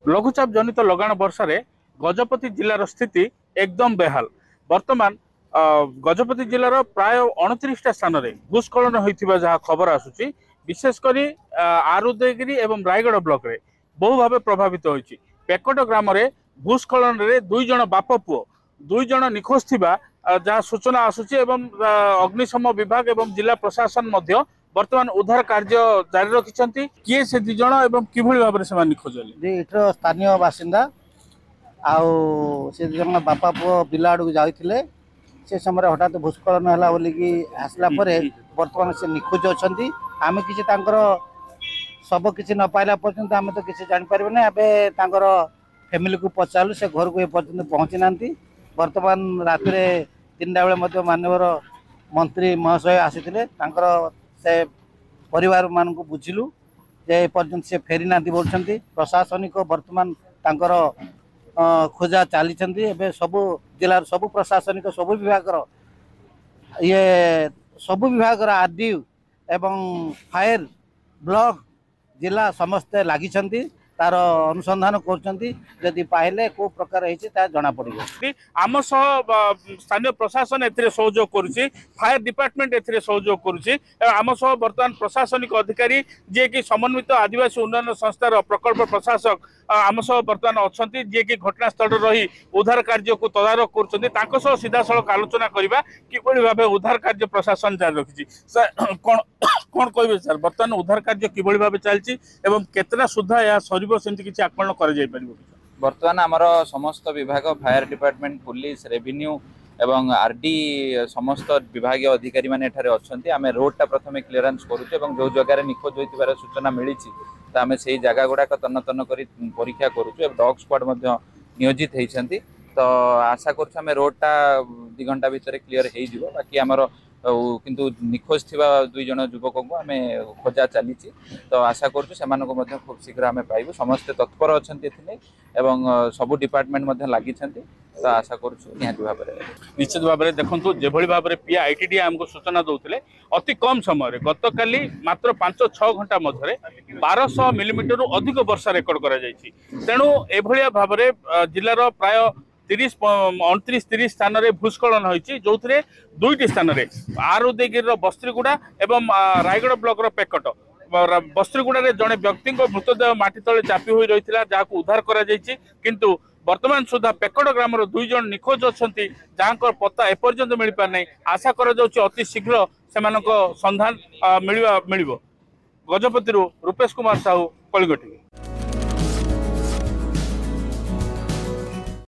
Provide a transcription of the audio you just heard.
लघुचाप जनित लगाण वर्षा रे गजपति जिलार स्थिति एकदम बेहाल। वर्तमान गजपति जिलार प्राय 29टा स्थान में भूस्खलन होइथिबा जहाँ खबर आसुची, विशेषकर आरुदगिरी एवं रायगढ़ ब्लॉक रे बहु भाव प्रभावित होइछि। पेकट ग्राम रे भूस्खलन रे 2 जण बाप पुओ 2 जण निखोज थिबा जहाँ सूचना आसुची एवं अग्निशम विभाग एवं जिला प्रशासन मध्य वर्तमान उद्धार कार्य जारी रखिछंती। किए से 2 जण एवं किभଳି भाबरे से निखोज हेले एठर स्थानीय बासिंदा आउ से 2 जण बापा पुओ बिला आड़ जाइथिले। से समय हठात भूस्खलन है बोलिकी आसला परे वर्तमान से निखोज अच्छा। आम कि सब किसी न पाइला पर्यंत आम तो किसी जापर ना। एबे फैमिली को पचारू से घर को एपर्यंत पहुँची ना। वर्तमान रात 3टा बेले माननीय मंत्री महाशय आसी से परिवार मान को बुझिलु जे पर्यंत से फेरी ना बोलते। प्रशासनिक वर्तमान तांकर खोजा चली सब जिलार सब प्रशासनिक सब विभाग ये सब विभाग आरडी एवं फायर ब्लॉक जिला समस्ते लगी तार अनुसंधान कर पाइले को प्रकार जना पड़े। आम स्थानीय प्रशासन ए सहयोग करुच्ची, फायर डिपार्टमेंट ए सहयोग करुच्ची। आम सह बर्तमान प्रशासनिक अधिकारी जी कि समन्वित आदिवासी उन्नयन संस्थार प्रकल्प प्रशासक आम सह बर्तमान अच्छा, जी कि घटनास्थल रही उद्धार कार्य को तदारख कर सीधा सड़क आलोचना करवा कि भाव उद्धार कार्य प्रशासन जारी रखी। कौन कहे सर बर्तमान उद्धार कार्य कि भाव चलती एवं केतना सुधा या सरीब सेमती किसी आकलन कर बर्तमान आमर समस्त विभाग फायर डिपार्टमेंट पुलिस रेवेन्यू एवं आरडी समस्त विभाग अधिकारी माने एठारे अछंती। आमे रोडटा प्रथमे क्लियरेंस करूछु एवं जो जगार निखोज होइतिबार सूचना मिलिछि त आमे सेही जगह गुडाक तन्न तन्न करी परीक्षा करूछु एवं डॉग स्क्वाड मध्ये नियोजित हेइछंती। तो आशा करूछु आमे रोडटा 2 घंटा भितर क्लियर हेइ जिवो। बाकी आमर किंतु निखोज थिबा 2 जण युवक को आमे खोजा चली। तो आशा करूछु सेमानको मध्ये खूब शीघ्र आमे पाइबु। समस्त तत्पर अछंती एथिने एवं सब डिपार्टमेंट मध्ये लागि छंती। तो आशा करूछु निहाती भाबरे निश्चित भाव में देखो जो भाव में पीआईटीडी आमको सूचना दौले अति कम समय गतकाली मात्र 5-6 घंटा मध्य 1200 मिलीमीटर अधिक वर्षा रेकर्ड कर तेणु एभलिया भाव में जिलार प्राय 29-30 स्थान में भूस्खलन होती, जो 2टी स्थान में आरुदगिरी बस्त्रीगुड़ा एवं रायगढ़ ब्लॉक पेकट बस्त्रीगुड़ा जड़े व्यक्ति मृतदेह माटी तले चापी हो रही है जहाँ उद्धार किंतु वर्तमान सुधा पेकट ग्राम 2 जण निखोज अच्छा जहाँ पता एपर्यंत मिल पार नहीं। आशा अति शीघ्र से संधान मिल गजपति रूपेश कुमार साहू कलिंग टीवी।